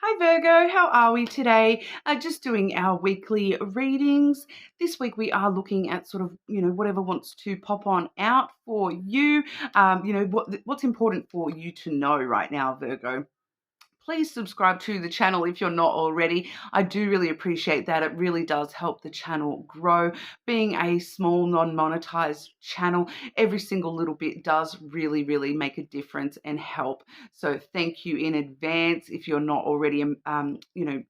Hi Virgo, how are we today? Just doing our weekly readings. This week we are looking at sort of, whatever wants to pop on out for you. What's important for you to know right now, Virgo. Please subscribe to the channel if you're not already. I do really appreciate that. It really does help the channel grow. Being a small, non-monetized channel, every single little bit does really, really make a difference and help. So thank you in advance. If you're not already, a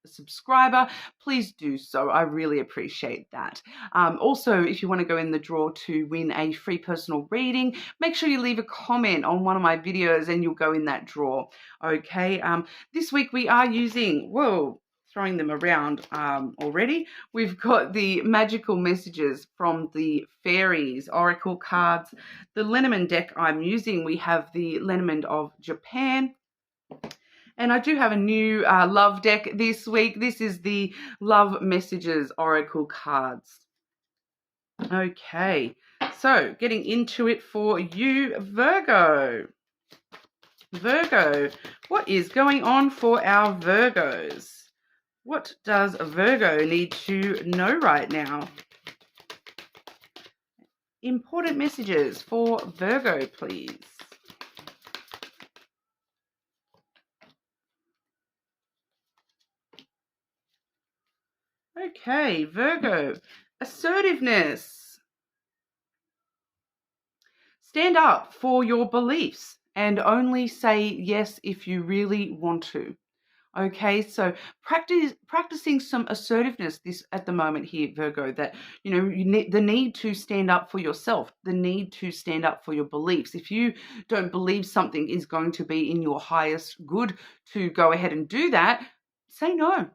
subscriber, please do so. I really appreciate that. Also, if you want to go in the draw to win a free personal reading, make sure you leave a comment on one of my videos and you'll go in that draw. Okay. This week we are using, throwing them around already. We've got the magical messages from the fairies, oracle cards. The Lenormand deck I'm using, we have the Lenormand of Japan. And I do have a new love deck this week. This is the Love Messages Oracle cards. Okay, so getting into it for you, Virgo. Virgo, what is going on for our Virgos? What does a Virgo need to know right now? Important messages for Virgo, please. Okay, Virgo, assertiveness. Stand up for your beliefs and only say yes if you really want to. Okay, so practicing some assertiveness at the moment here, Virgo, that, you need the need to stand up for yourself, the need to stand up for your beliefs. If you don't believe something is going to be in your highest good to go ahead and do that, say no.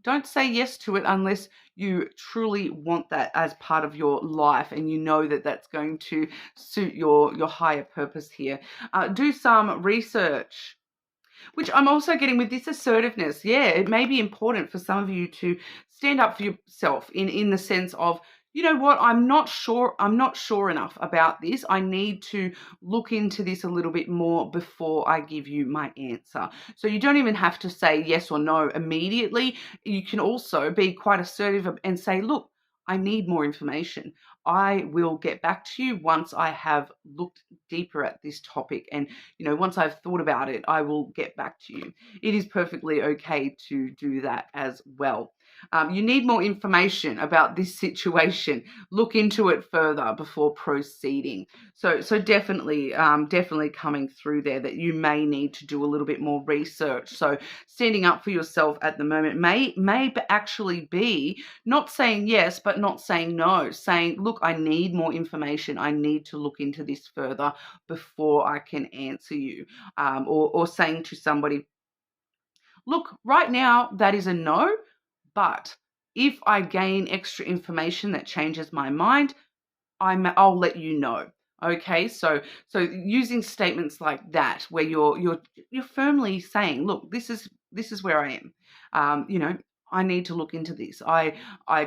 Don't say yes to it unless you truly want that as part of your life and you know that that's going to suit your higher purpose here. Do some research, which I'm also getting with this assertiveness. Yeah, it may be important for some of you to stand up for yourself in the sense of, you know what, I'm not sure enough about this. I need to look into this a little bit more before I give you my answer. So you don't even have to say yes or no immediately. You can also be quite assertive and say, look, I need more information. I will get back to you once I have looked deeper at this topic. And, once I've thought about it, I will get back to you. It is perfectly okay to do that as well. You need more information about this situation. Look into it further before proceeding. So definitely coming through there that you may need to do a little bit more research. So standing up for yourself at the moment may actually be not saying yes, but not saying no. Saying, look, I need more information. I need to look into this further before I can answer you. Or saying to somebody, look, right now that is a no. But if I gain extra information that changes my mind, I'll let you know. Okay, so using statements like that, where you're firmly saying, look, this is where I am. I need to look into this. I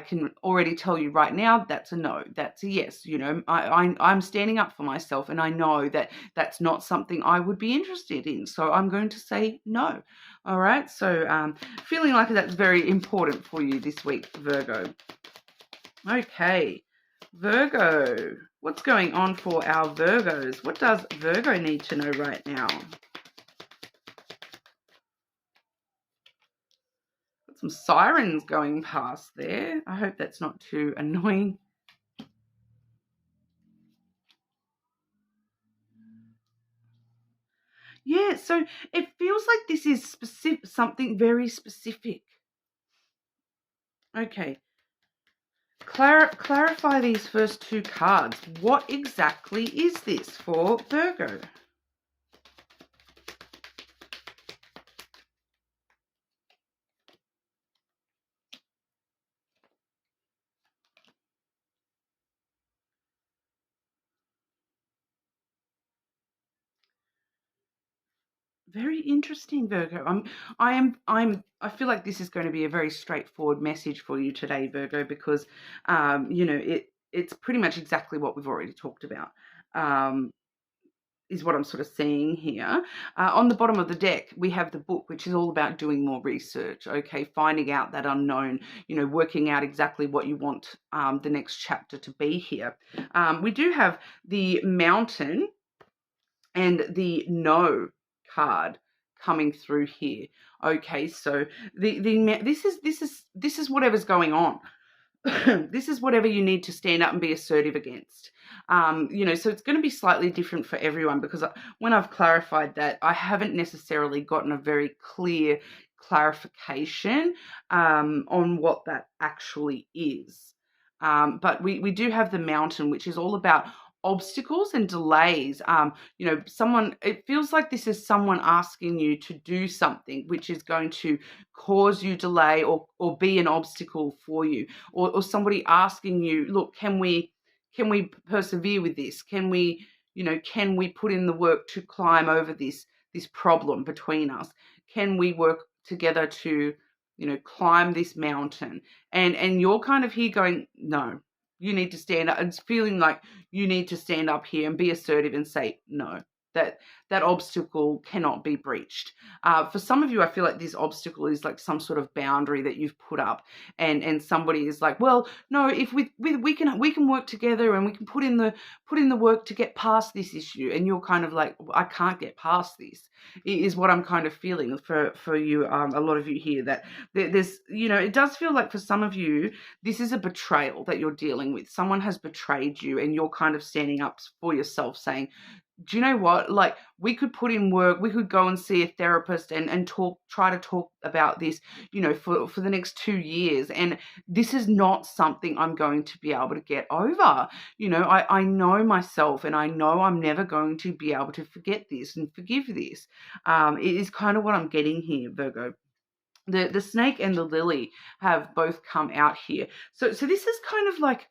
can already tell you right now that's a no, that's a yes. I'm standing up for myself, and I know that that's not something I would be interested in. So I'm going to say no. All right. So feeling like that's very important for you this week, Virgo. Okay, Virgo. What's going on for our Virgos? What does Virgo need to know right now? Got some sirens going past there. I hope that's not too annoying. Yeah, so it feels like this is something very specific. Okay. Clarify these first two cards. What exactly is this for Virgo? Very interesting, Virgo. I feel like this is going to be a very straightforward message for you today, Virgo, because it's pretty much exactly what we've already talked about. is what I'm sort of seeing here. On the bottom of the deck, we have the book, which is all about doing more research, okay, finding out that unknown, working out exactly what you want the next chapter to be here. We do have the mountain and the no card coming through here. Okay, so this is whatever's going on. This is whatever you need to stand up and be assertive against. So it's going to be slightly different for everyone, because when I've clarified that, I haven't necessarily gotten a very clear clarification on what that actually is. But we do have the mountain, which is all about obstacles and delays. It feels like this is someone asking you to do something which is going to cause you delay or be an obstacle for you, or somebody asking you, look, can we persevere with this? Can we put in the work to climb over this problem between us? Can we work together to climb this mountain? And you're kind of here going, no, you need to stand up. It's feeling like you need to stand up here and be assertive and say, no, that obstacle cannot be breached. For some of you, I feel like this obstacle is like some sort of boundary that you've put up, and somebody is like, well, no, if we can work together and we can put in the work to get past this issue, and you're kind of like, I can't get past this, is what I'm kind of feeling for you. A lot of you here, that there's it does feel like for some of you this is a betrayal that you're dealing with. Someone has betrayed you, and you're kind of standing up for yourself, saying, do you know what? Like, we could put in work, we could go and see a therapist and try to talk about this, for the next 2 years. And this is not something I'm going to be able to get over. I know myself, and I know I'm never going to be able to forget this and forgive this. It is kind of what I'm getting here, Virgo. The snake and the lily have both come out here. So this is kind of like,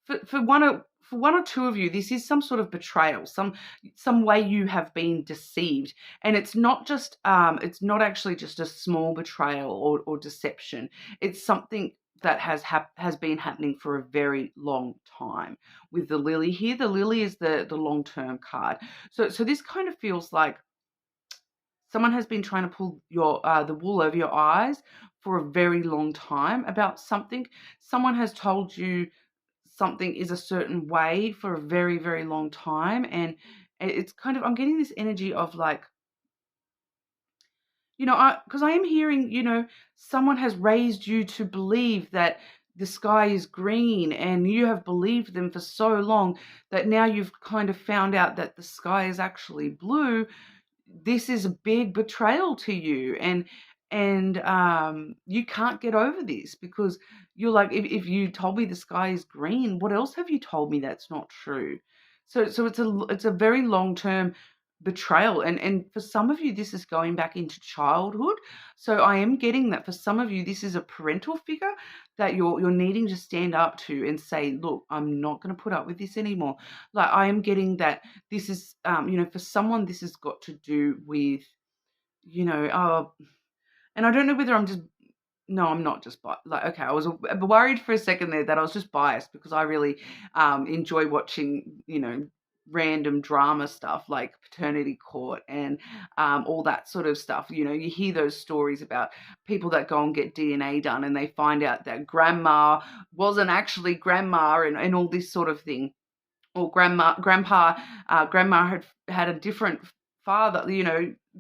for one or two of you, this is some sort of betrayal, some way you have been deceived. And it's not actually just a small betrayal or deception. It's something that has been happening for a very long time. With the lily here, the lily is the long-term card. So this kind of feels like someone has been trying to pull the wool over your eyes for a very long time about something. Someone has told you something is a certain way for a very, very long time. And it's kind of, I'm getting this energy of like, because I am hearing, someone has raised you to believe that the sky is green, and you have believed them for so long that now you've kind of found out that the sky is actually blue. This is a big betrayal to you, and you can't get over this, because you're like, if you told me the sky is green, what else have you told me that's not true? So it's a very long-term betrayal, and for some of you this is going back into childhood. So I am getting that for some of you this is a parental figure that you're needing to stand up to and say, look, I'm not going to put up with this anymore. Like, I am getting that this is for someone this has got to do with and I don't know whether I'm not just like, okay, I was worried for a second there that I was just biased, because I really enjoy watching, random drama stuff like Paternity Court and all that sort of stuff. You hear those stories about people that go and get DNA done, and they find out that grandma wasn't actually grandma, and all this sort of thing. Or grandma had a different father,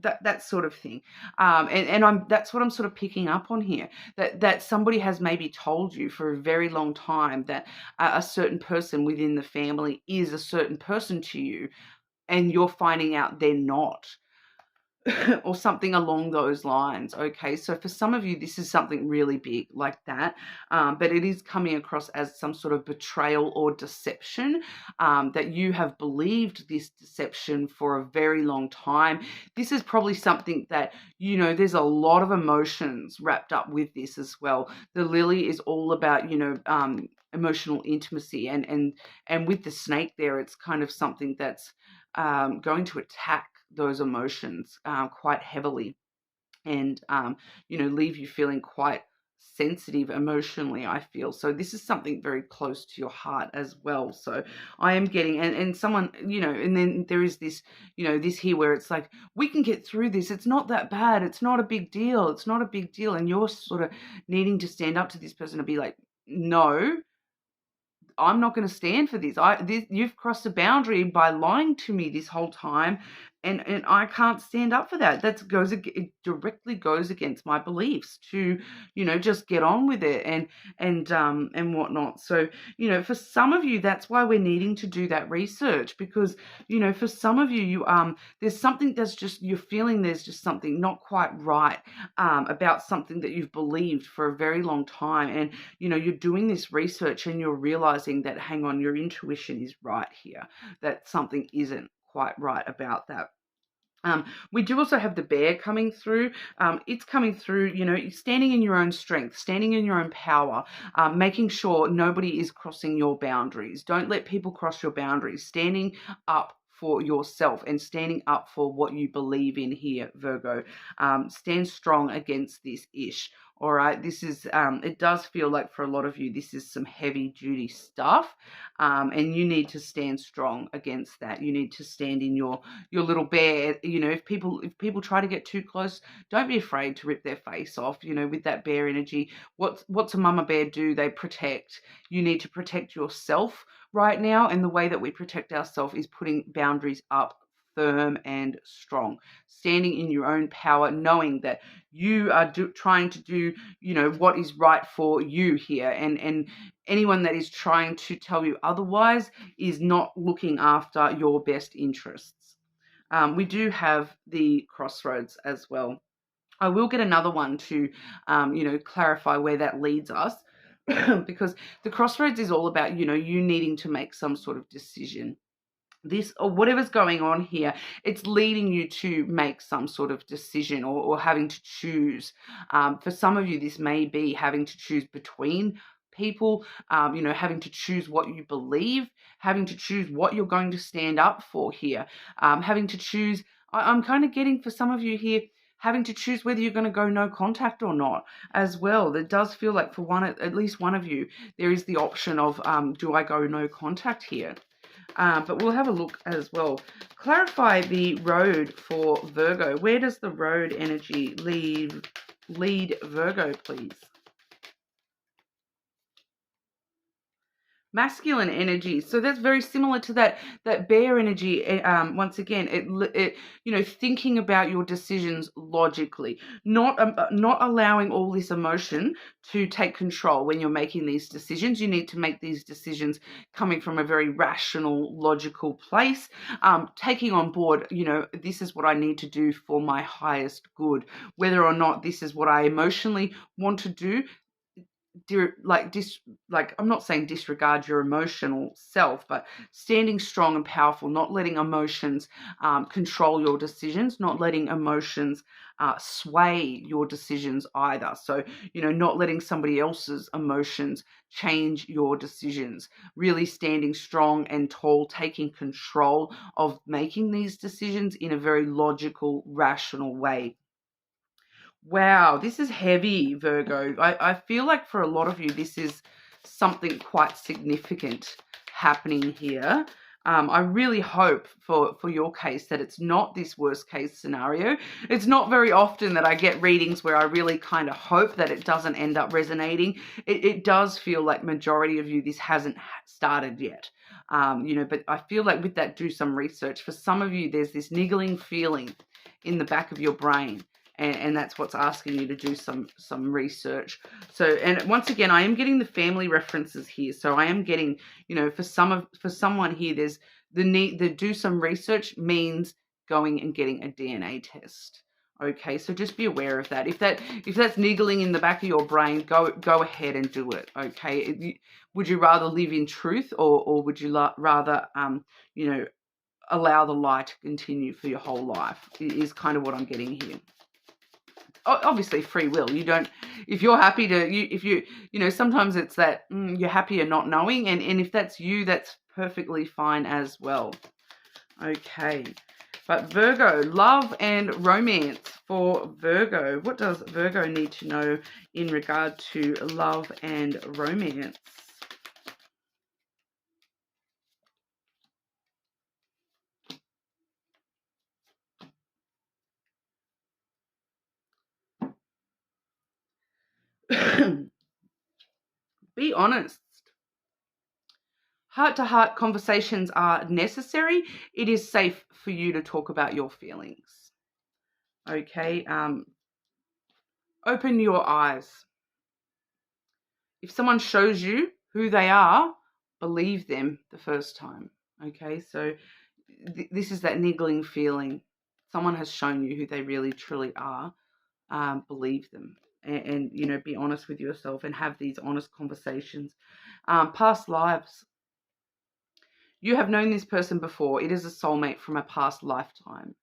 that sort of thing. That's what I'm sort of picking up on here, that somebody has maybe told you for a very long time that a certain person within the family is a certain person to you, and you're finding out they're not. Or something along those lines. Okay, so for some of you this is something really big like that, but it is coming across as some sort of betrayal or deception, that you have believed this deception for a very long time. This is probably something that there's a lot of emotions wrapped up with this as well. The lily is all about emotional intimacy, and with the snake there, it's kind of something that's going to attack those emotions quite heavily, and leave you feeling quite sensitive emotionally, I feel. So this is something very close to your heart as well. So I am getting, and someone, you know, and then there is this, you know, this here where it's like, we can get through this. It's not that bad. It's not a big deal. It's not a big deal. And you're sort of needing to stand up to this person and be like, no, I'm not going to stand for this. You've crossed a boundary by lying to me this whole time, and I can't stand up for that. It directly goes against my beliefs to, you know, just get on with it and whatnot. So, you know, for some of you, that's why we're needing to do that research, because, you know, for some of you, there's something that's just, you're feeling there's just something not quite right about something that you've believed for a very long time, and you know, you're doing this research and you're realizing that, hang on, your intuition is right here, that something isn't quite right about that. We do also have the bear coming through. It's coming through, you know, standing in your own strength, standing in your own power, making sure nobody is crossing your boundaries. Don't let people cross your boundaries. Standing up for yourself and standing up for what you believe in here, Virgo. Stand strong against this ish. All right, this is, it does feel like for a lot of you, this is some heavy duty stuff, and you need to stand strong against that. You need to stand in your little bear. You know, if people try to get too close, don't be afraid to rip their face off. You know, with that bear energy, what's a mama bear do? They protect. You need to protect yourself right now, and the way that we protect ourselves is putting boundaries up firm and strong, standing in your own power, knowing that you are trying to do, you know, what is right for you here, and anyone that is trying to tell you otherwise is not looking after your best interests. We do have the crossroads as well. I will get another one to, you know, clarify where that leads us, because the crossroads is all about, you know, you needing to make some sort of decision. This or whatever's going on here, it's leading you to make some sort of decision, or having to choose. For some of you, this may be having to choose between people, you know, having to choose what you believe, having to choose what you're going to stand up for here, having to choose. I'm kind of getting, for some of you here, having to choose whether you're going to go no contact or not as well. It does feel like for at least one of you, there is the option of, do I go no contact here? But we'll have a look as well. Clarify the road for Virgo. Where does the road energy lead Virgo, please? Masculine energy. So that's very similar to that bear energy. Once again, it you know, thinking about your decisions logically, not allowing all this emotion to take control when you're making these decisions. You need to make these decisions coming from a very rational, logical place, taking on board, you know, this is what I need to do for my highest good, whether or not this is what I emotionally want to do. I'm not saying disregard your emotional self, but standing strong and powerful, not letting emotions control your decisions, not letting emotions sway your decisions either. So, you know, not letting somebody else's emotions change your decisions, really standing strong and tall, taking control of making these decisions in a very logical, rational way. Wow, this is heavy, Virgo. I feel like for a lot of you, this is something quite significant happening here. I really hope for your case that it's not this worst case scenario. It's not very often that I get readings where I really kind of hope that it doesn't end up resonating. It does feel like majority of you, this hasn't started yet. You know, but I feel like with that, do some research. For some of you, there's this niggling feeling in the back of your brain. And that's what's asking you to do some research. So, and once again, I am getting the family references here. So I am getting, you know, for someone here, there's the need to do some research means going and getting a DNA test. Okay, so just be aware of that. If that's niggling in the back of your brain, go ahead and do it. Okay, would you rather live in truth, or would you rather you know, allow the lie to continue for your whole life? Is kind of what I'm getting here. Obviously free will. You don't, if you're happy to, if you know, sometimes it's that you're happier not knowing, and if that's you, that's perfectly fine as well. Okay, But Virgo, love and romance for Virgo. What does Virgo need to know in regard to love and romance? Be honest. Heart-to-heart conversations are necessary. It is safe for you to talk about your feelings. Okay, open your eyes. If someone shows you who they are, believe them the first time. Okay, so this is that niggling feeling. Someone has shown you who they really truly are. Believe them, and you know, be honest with yourself and have these honest conversations. Past lives. You have known this person before. It is a soulmate from a past lifetime.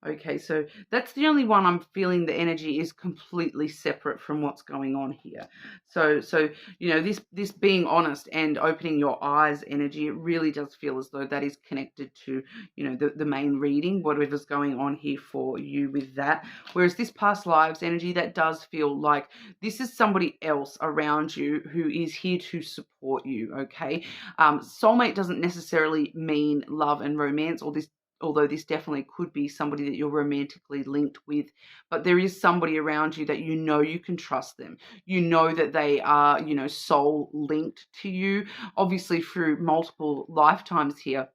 Okay, so that's the only one I'm feeling the energy is completely separate from what's going on here. So you know, this being honest and opening your eyes energy, it really does feel as though that is connected to, you know, the main reading, whatever's going on here for you with that. Whereas this past lives energy, that does feel like this is somebody else around you who is here to support you, okay? Soulmate doesn't necessarily mean love and romance, or this, although this definitely could be somebody that you're romantically linked with, but there is somebody around you that you know you can trust them. You know that they are, you know, soul linked to you, obviously through multiple lifetimes here.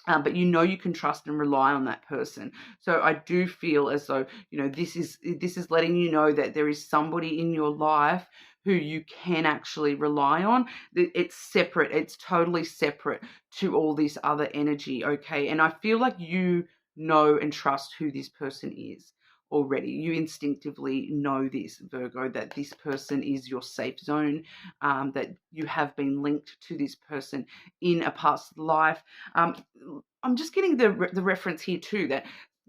But you know you can trust and rely on that person. So I do feel as though, you know, this is letting you know that there is somebody in your life who you can actually rely on. It's separate. It's totally separate to all this other energy, okay? And I feel like you know and trust who this person is already. You instinctively know this, Virgo, that this person is your safe zone, that you have been linked to this person in a past life. I'm just getting the reference here too, that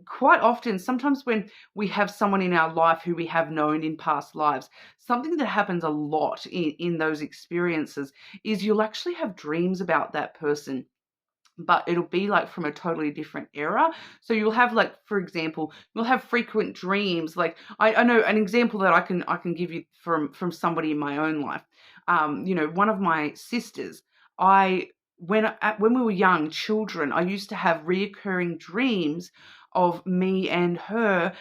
quite often, sometimes when we have someone in our life who we have known in past lives, something that happens a lot in those experiences is you'll actually have dreams about that person, but it'll be like from a totally different era. So you'll have, like, for example, you'll have frequent dreams. Like I know an example that I can give you from somebody in my own life. You know, one of my sisters, I when we were young children, I used to have reoccurring dreams of me and her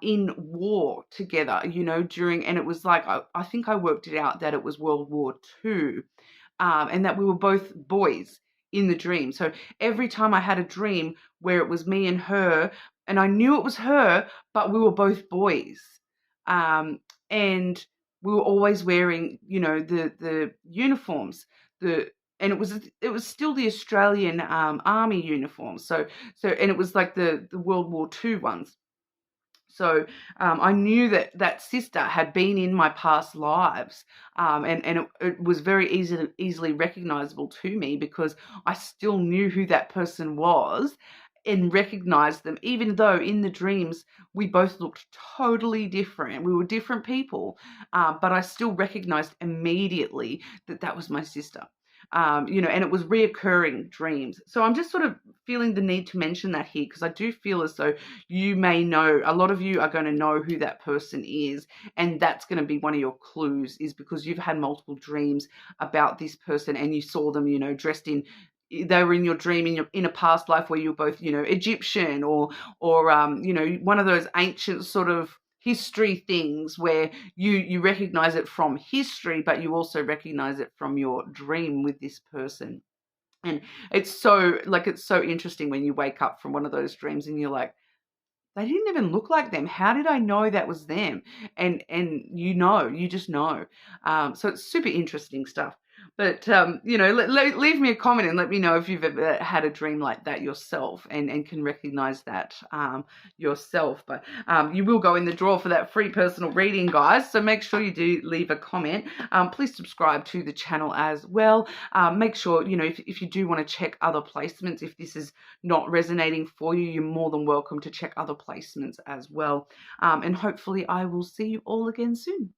in war together, you know, during, and it was like, I think I worked it out that it was World War II, and that we were both boys in the dream. So every time I had a dream where it was me and her, and I knew it was her, but we were both boys, and we were always wearing, you know, the uniforms, and it was still the Australian Army uniform. And it was like the World War II ones. So I knew that that sister had been in my past lives, and it was very easily recognizable to me because I still knew who that person was and recognized them, even though in the dreams we both looked totally different. We were different people, but I still recognized immediately that that was my sister. You know, and it was reoccurring dreams. So I'm just sort of feeling the need to mention that here because I do feel as though you may know, a lot of you are going to know who that person is, and that's going to be one of your clues, is because you've had multiple dreams about this person and you saw them, you know, dressed in, they were in your dream in a past life where you're both, you know, Egyptian or you know, one of those ancient sort of history things where you recognize it from history, but you also recognize it from your dream with this person. And it's so, like, it's so interesting when you wake up from one of those dreams and you're like, they didn't even look like them. How did I know that was them? And you know, you just know. So it's super interesting stuff. But you know, leave me a comment and let me know if you've ever had a dream like that yourself and can recognize that yourself. But you will go in the draw for that free personal reading, guys. So make sure you do leave a comment. Please subscribe to the channel as well. Make sure, you know, if you do want to check other placements, if this is not resonating for you, you're more than welcome to check other placements as well. And hopefully I will see you all again soon.